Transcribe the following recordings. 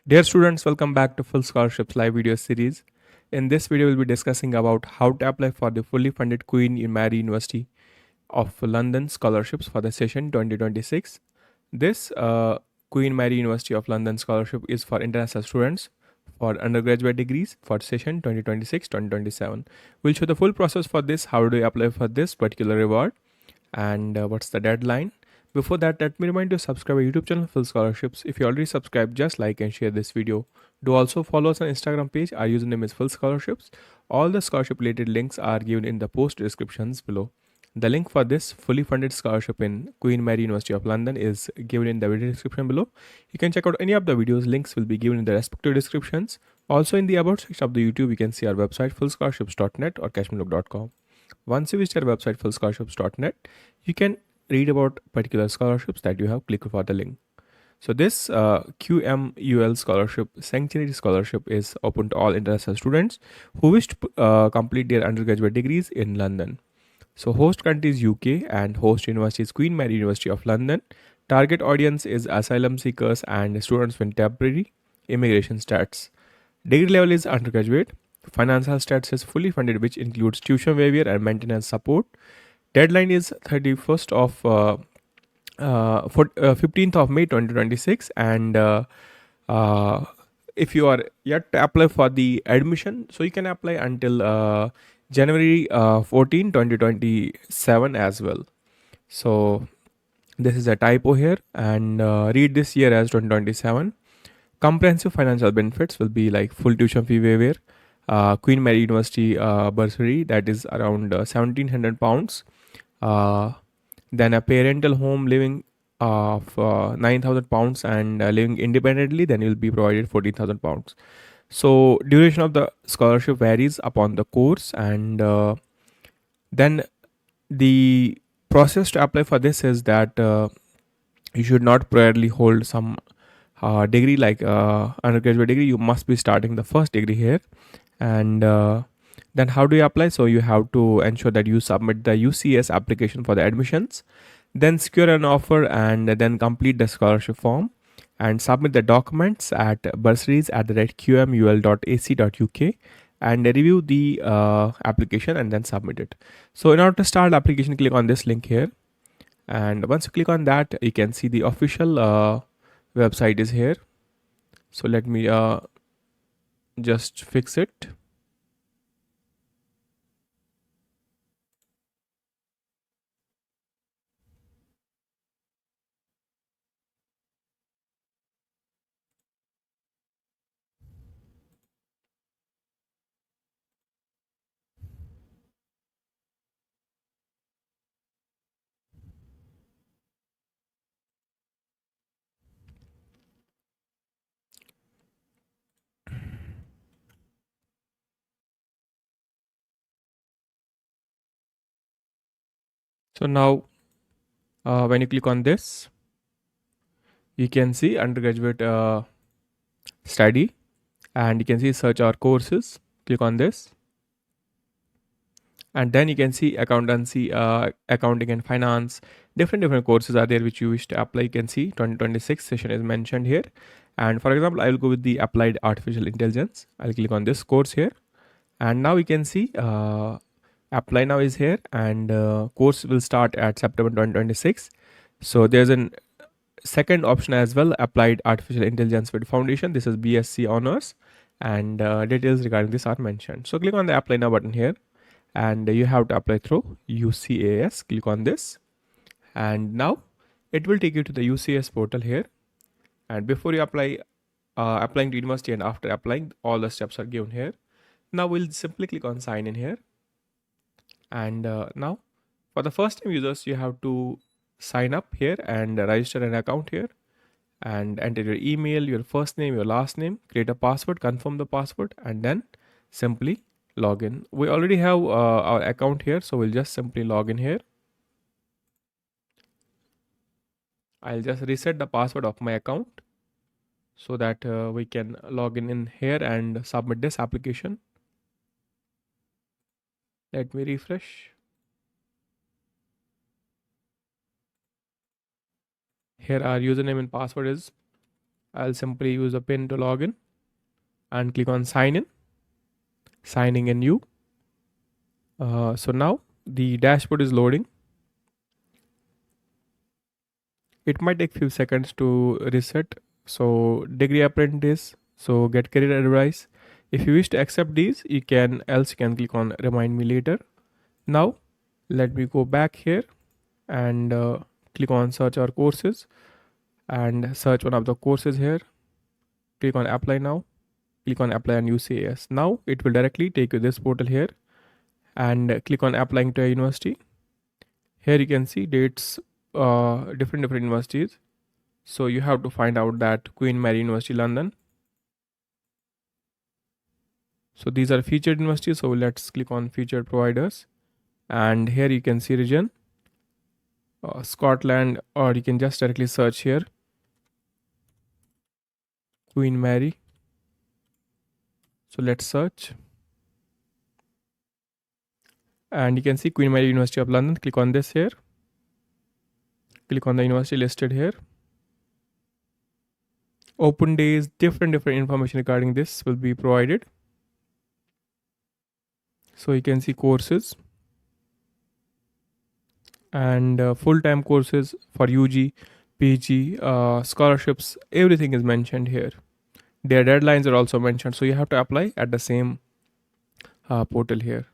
Dear students, welcome back to Full Scholarships live video series. In this video, we'll be discussing about how to apply for the fully funded Queen Mary University of London scholarships for the session 2026. This Queen Mary University of London scholarship is for international students for undergraduate degrees for session 2026-2027. We'll show the full process for this, how do you apply for this particular reward, and what's the deadline. Before that, let me remind you to subscribe our YouTube channel Full Scholarships. If you already subscribed, just like and share this video. Do also follow us on Instagram page. Our username is Full Scholarships. All the scholarship related links are given in the post descriptions below. The link for this fully funded scholarship in Queen Mary University of London is given in the video description below. You can check out any of the videos. Links will be given in the respective descriptions. Also in the about section of the YouTube, you can see our website fullscholarships.net or cashmelook.com. Once you visit our website fullscholarships.net, you can read about particular scholarships that you have. Click for the link. So this QMUL scholarship, Sanctuary Scholarship, is open to all international students who wish to complete their undergraduate degrees in London. So host country is UK and host university is Queen Mary University of London. Target audience is asylum seekers and students with temporary immigration status. Degree level is undergraduate. Financial status is fully funded, which includes tuition waiver and maintenance support. Deadline is 31st of 15th of May 2026, and if you are yet to apply for the admission, so you can apply until January 14 2027 as well. So this is a typo here, and read this year as 2027. Comprehensive financial benefits will be like full tuition fee waiver, Queen Mary University bursary, that is around £1,700, then a parental home living of £9,000, and living independently, then you'll be provided £14,000. So duration of the scholarship varies upon the course, and then the process to apply for this is that you should not priorly hold some degree like undergraduate degree. You must be starting the first degree here, and then how do you apply? So you have to ensure that you submit the UCS application for the admissions, then secure an offer, and then complete the scholarship form and submit the documents at bursaries@qmul.ac.uk and review the application and then submit it. So in order to start the application, click on this link here, and once you click on that, you can see the official website is here. So let me just fix it. So now when you click on this, you can see undergraduate study, and you can see search our courses. Click on this, and then you can see accountancy, accounting and finance. Different courses are there which you wish to apply. You can see 2026 session is mentioned here, and for example, I will go with the applied artificial intelligence. I'll click on this course here, and now you can see apply now is here, and course will start at September 2026. So there's an second option as well, applied artificial intelligence with foundation. This is BSc honors, and details regarding this are mentioned. So click on the apply now button here, and you have to apply through UCAS. Click on this, and now it will take you to the UCAS portal here. And before you apply, applying to university and after applying, all the steps are given here. Now we'll simply click on sign in here, and now for the first time users, you have to sign up here and register an account here, and enter your email, your first name, your last name, create a password, confirm the password, and then simply log in. We already have our account here, so we'll just simply log in here. I'll just reset the password of my account so that we can log in here and submit this application. Let me refresh. Here our username and password is, I'll simply use a pin to log in and click on sign in, signing in you. So now the dashboard is loading. It might take few seconds to reset. So degree apprentice, so get career advice. If you wish to accept these, you can click on remind me later. Now let me go back here and click on search our courses and search one of the courses here. Click on apply now. Click on apply on UCAS. Now it will directly take you this portal here and click on applying to a university. Here you can see dates, different universities. So you have to find out that Queen Mary University London. So these are featured universities. So let's click on featured providers. And here you can see region, Scotland, or you can just directly search here, Queen Mary. So let's search. And you can see Queen Mary University of London. Click on this here. Click on the university listed here. Open days, different information regarding this will be provided. So you can see courses and full-time courses for UG, PG, scholarships, everything is mentioned here. Their deadlines are also mentioned, so you have to apply at the same portal here.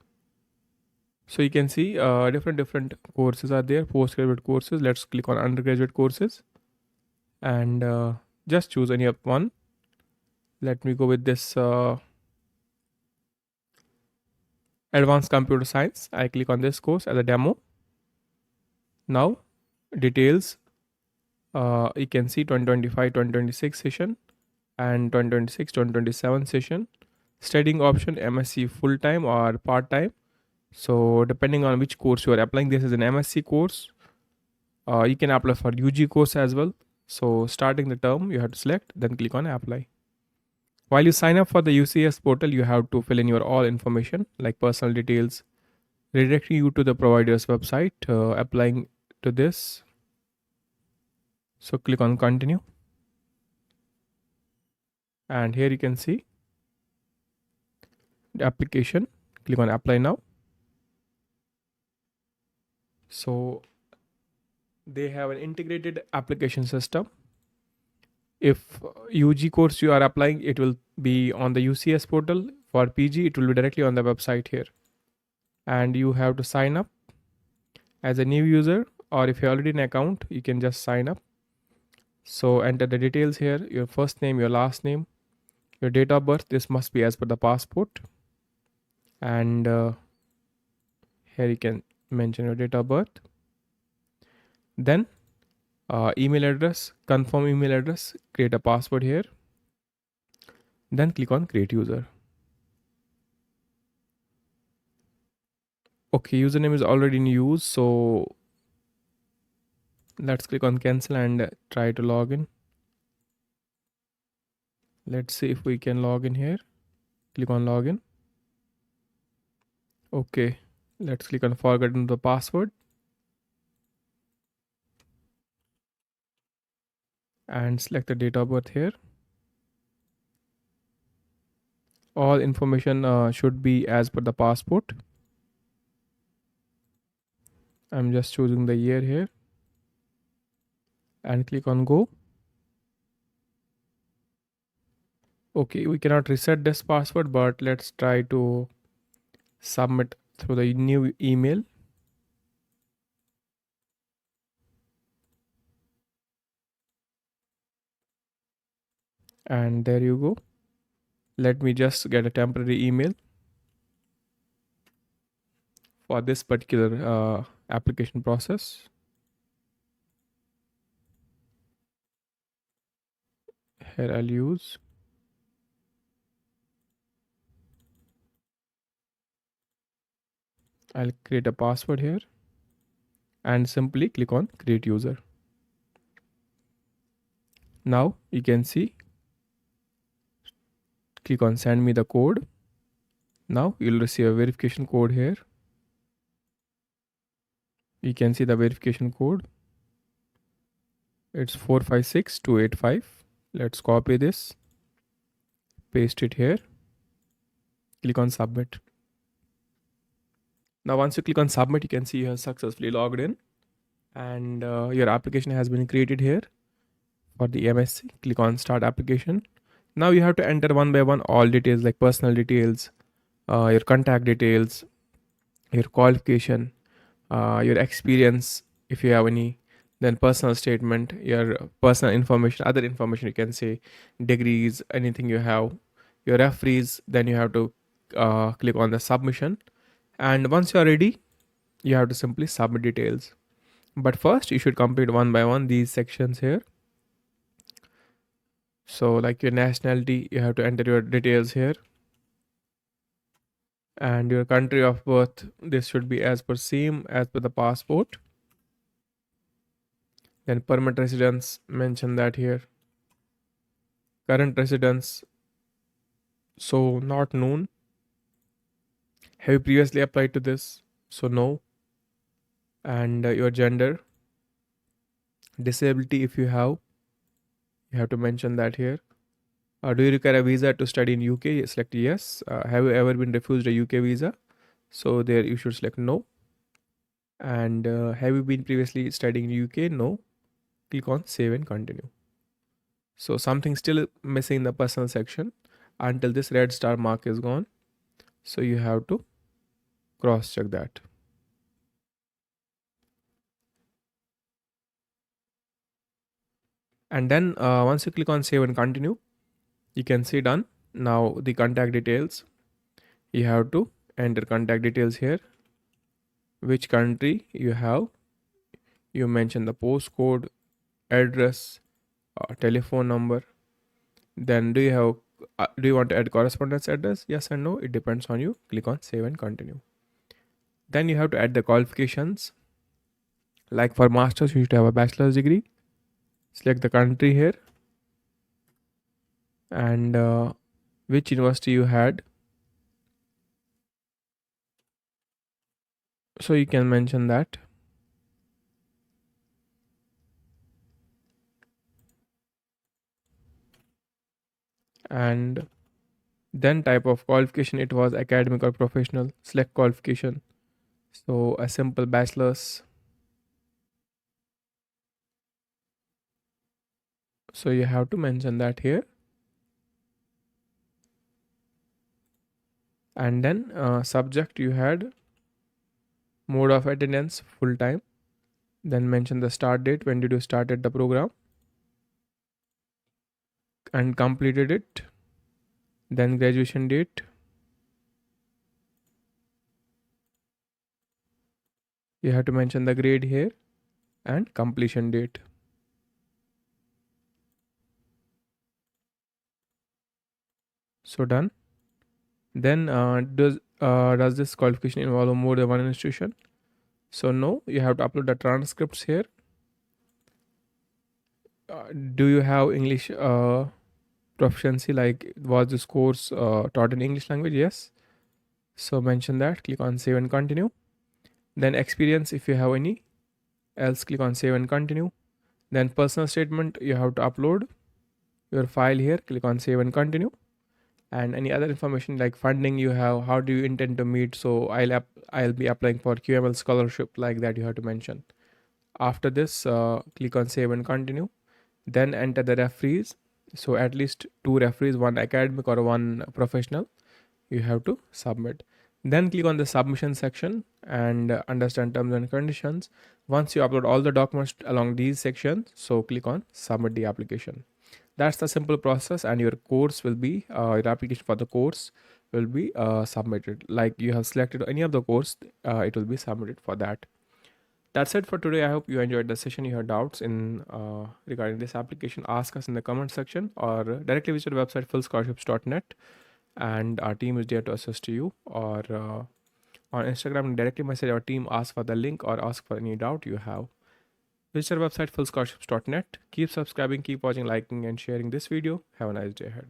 So you can see different courses are there, postgraduate courses. Let's click on undergraduate courses and just choose any of one. Let me go with this advanced computer science. I click on this course as a demo. Now details, you can see 2025-2026 session and 2026-2027 session. Studying option MSc full-time or part-time. So depending on which course you are applying, this is an MSc course. You can apply for UG course as well. So starting the term, you have to select, then click on apply. While you sign up for the UCS portal, you have to fill in your all information like personal details, redirecting you to the provider's website, applying to this. So click on continue. And here you can see the application. Click on apply now. So they have an integrated application system. If UG course you are applying, it will be on the UCS portal. For PG, it will be directly on the website here. And you have to sign up as a new user, or if you're already in an account, you can just sign up. So enter the details here, your first name, your last name, your date of birth. This must be as per the passport. And here you can mention your date of birth. Then email address, confirm email address, create a password here. Then click on create user. Okay, username is already in use, so let's click on cancel and try to log in. Let's see if we can log in here. Click on login. Okay, let's click on forget the password and select the date of birth here. All information should be as per the passport. I'm just choosing the year here and click on go. Okay, we cannot reset this password, but let's try to submit through the new email. And there you go. Let me just get a temporary email for this particular application process. Here I'll use I'll create a password here and simply click on create user. Now you can see, click on send me the code. Now you'll receive a verification code here. You can see the verification code. It's 456285. Let's copy this, paste it here, click on submit. Now once you click on submit, you can see you have successfully logged in, and your application has been created here for the MSc. Click on start application. Now you have to enter one by one all details like personal details, your contact details, your qualification, your experience if you have any, then personal statement, your personal information, other information you can say, degrees, anything you have, your referees. Then you have to click on the submission, and once you are ready, you have to simply submit details. But first you should complete one by one these sections here. So like your nationality, you have to enter your details here, and your country of birth, this should be as per same as per the passport. Then permanent residence, mention that here. Current residence, so not known. Have you previously applied to this? So no. And your gender, disability if you have to mention that here. Do you require a visa to study in UK? Select yes. Have you ever been refused a UK visa? So there you should select no. And have you been previously studying in UK? No. Click on save and continue. So something still missing in the personal section until this red star mark is gone. So you have to cross check that. And then once you click on save and continue, you can see done. Now the contact details, you have to enter contact details here, which country you have, you mention the postcode, address, telephone number. Then do you want to add correspondence address? Yes and no, it depends on you. Click on save and continue. Then you have to add the qualifications. Like for masters, you should have a bachelor's degree. Select the country here, and which university you had, so you can mention that. And then type of qualification, it was academic or professional. Select qualification, so a simple bachelor's, so you have to mention that here. And then subject, you had mode of attendance full time. Then mention the start date, when did you started the program and completed it. Then graduation date, you have to mention the grade here, and completion date. So done. Then does this qualification involve more than one institution? So no, you have to upload the transcripts here. Do you have English proficiency, like was this course taught in English language? Yes. So mention that, click on save and continue. Then experience, if you have any, else click on save and continue. Then personal statement, you have to upload your file here, click on save and continue. And any other information like funding you have, how do you intend to meet, so I'll be applying for QML scholarship, like that you have to mention. After this click on save and continue. Then enter the referees, so at least 2 referees, one academic or one professional, you have to submit. Then click on the submission section and understand terms and conditions. Once you upload all the documents along these sections, so click on submit the application. That's the simple process, and your course will be your application for the course will be submitted. Like you have selected any of the course, it will be submitted for that. That's it for today. I hope you enjoyed the session. You have doubts in regarding this application, ask us in the comment section or directly visit our website fullscholarships.net, and our team is there to assist you. Or on Instagram, directly message our team, ask for the link or ask for any doubt you have. Visit our website fullscholarships.net. Keep subscribing, keep watching, liking and sharing this video. Have a nice day ahead.